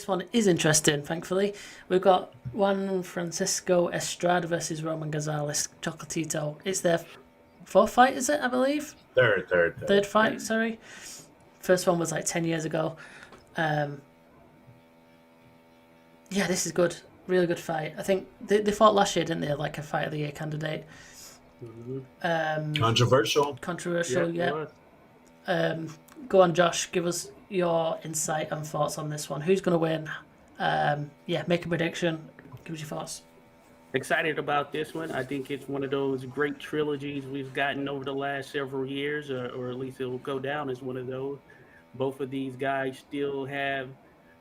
one is interesting, thankfully. We've got Juan Francisco Estrada versus Roman Gonzalez Chocolatito. It's their fourth fight, is it, I believe? Third. Third fight, sorry. First one was like 10 years ago. Yeah, this is good. Really good fight. I think they fought last year, didn't they? Like a fight of the year candidate. Controversial. Controversial, It yeah. was. Go on, Josh. Give us your insight and thoughts on this one. Who's going to win? Yeah, make a prediction. Give us your thoughts. Excited about this one. I think it's one of those great trilogies we've gotten over the last several years, or at least it will go down as one of those. Both of these guys still have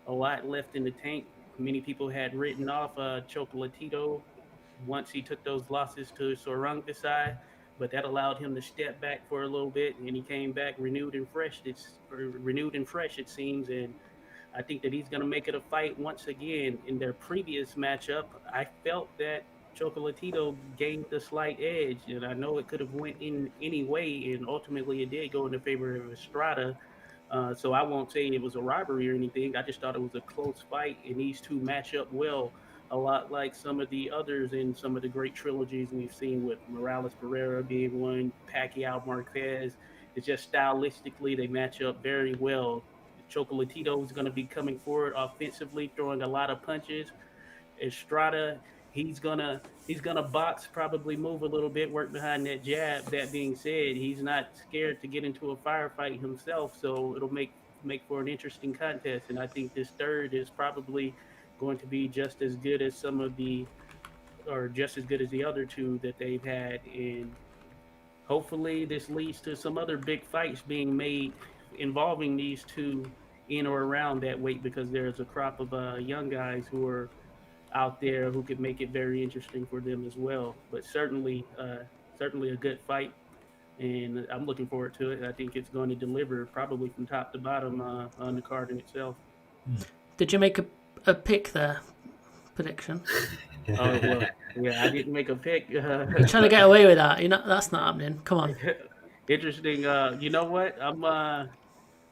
a lot left in the tank. Many people had written off Chocolatito once he took those losses to Sorungasai, but that allowed him to step back for a little bit, and he came back renewed and fresh. Renewed and fresh, it seems, and I think that he's going to make it a fight once again. In their previous matchup, I felt that Chocolatito gained the slight edge, and I know it could have went in any way, and ultimately it did go in the favor of Estrada. So I won't say it was a robbery or anything. I just thought it was a close fight, and these two match up well, a lot like some of the others in some of the great trilogies we've seen, with Morales Pereira being one, Pacquiao Marquez. It's just stylistically they match up very well. Chocolatito is going to be coming forward offensively, throwing a lot of punches. Estrada, he's gonna box, probably move a little bit, work behind that jab. That being said, he's not scared to get into a firefight himself, so it'll make for an interesting contest. And I think this third is probably going to be just as good as some of the, or just as good as the other two that they've had. And hopefully, this leads to some other big fights being made involving these two in or around that weight, because there's a crop of young guys who are out there who could make it very interesting for them as well. But certainly a good fight, and I'm looking forward to it. I think it's going to deliver probably from top to bottom on the card in itself. Did you make a pick there? Prediction? Oh well, yeah, I didn't make a pick. You're trying to get away with that. You know that's not happening. Come on. Interesting. You know what? I'm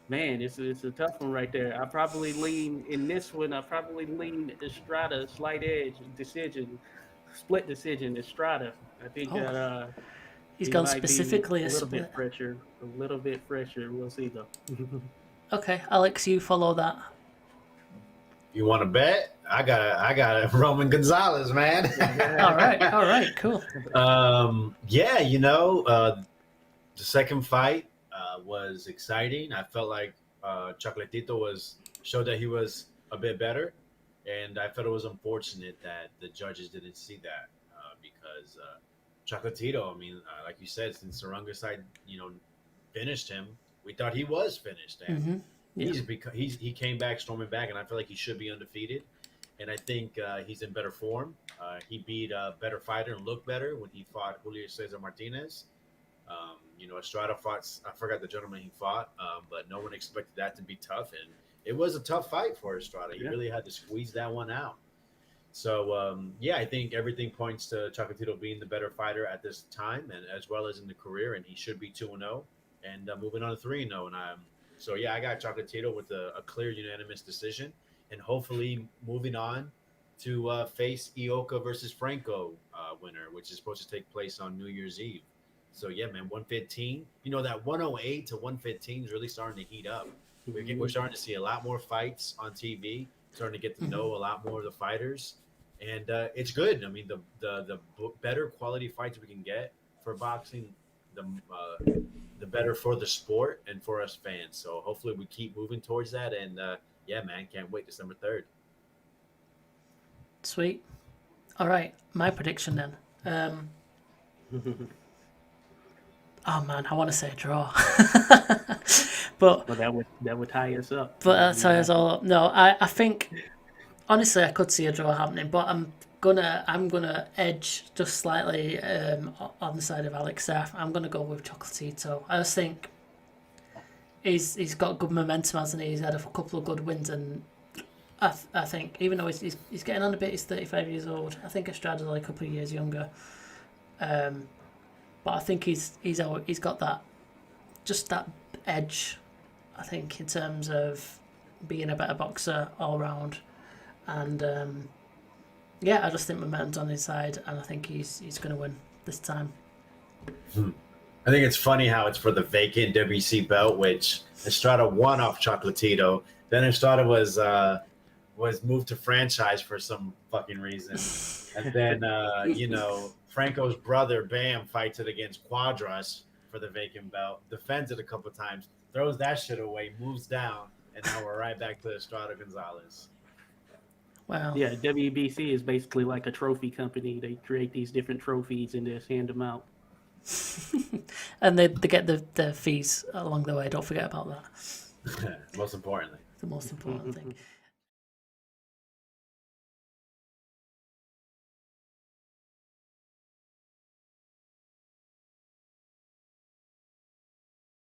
Man, it's a tough one right there. I probably lean in this one. I probably lean Estrada, slight edge decision, split decision. Estrada. I think Oh, that he's he gone might be specifically a a little bit split. fresher. A little bit fresher. We'll see though. Okay, Alex, you follow that. You want to bet? I got a Roman Gonzalez, man. All right, cool. Yeah, the second fight was exciting. I felt like Chocolatito showed that he was a bit better, and I felt it was unfortunate that the judges didn't see that because Chocolatito. I mean, like you said, since Sarunga side, finished him, we thought he was finished, and Yeah. he came back storming back, and I feel like he should be undefeated. And I think he's in better form. He beat a better fighter and looked better when he fought Julio Cesar Martinez. Estrada fought, I forgot the gentleman he fought, but no one expected that to be tough. And it was a tough fight for Estrada. He really had to squeeze that one out. So, yeah, I think everything points to Chocolatito being the better fighter at this time, and as well as in the career. And he should be 2-0 and moving on to 3-0. So, yeah, I got Chocolatito with a clear unanimous decision, and hopefully moving on to face Ioka versus Franco winner, which is supposed to take place on New Year's Eve. So yeah, man, 115. That 108 to 115 is really starting to heat up. We're starting to see a lot more fights on TV. Starting to get to know a lot more of the fighters, and it's good. I mean, the better quality fights we can get for boxing, the better for the sport and for us fans. So hopefully we keep moving towards that. And yeah, man, can't wait December 3rd. Sweet. All right, my prediction then. Oh man, I want to say a draw, but Well, that would tie us up. but that ties us all up. No, I think honestly I could see a draw happening, but I'm gonna edge just slightly on the side of Alex there. I'm gonna go with Chocolatito. I just think he's got good momentum, hasn't he? He's had a couple of good wins, and I think even though he's getting on a bit, he's 35 years old. I think Estrada's like a couple of years younger. But I think he's got that edge. I think in terms of being a better boxer all round, and I just think momentum's on his side, and I think he's going to win this time. I think it's funny how it's for the vacant WC belt, which Estrada won off Chocolatito. Then Estrada was moved to franchise for some fucking reason, and then Franco's brother Bam fights it against Quadras for the vacant belt, defends it a couple times, throws that shit away, moves down, and now we're right back to Estrada Gonzalez. Wow. Yeah, WBC is basically like a trophy company. They create these different trophies and just hand them out. And they get the fees along the way. Don't forget about that. Most importantly. The most important thing.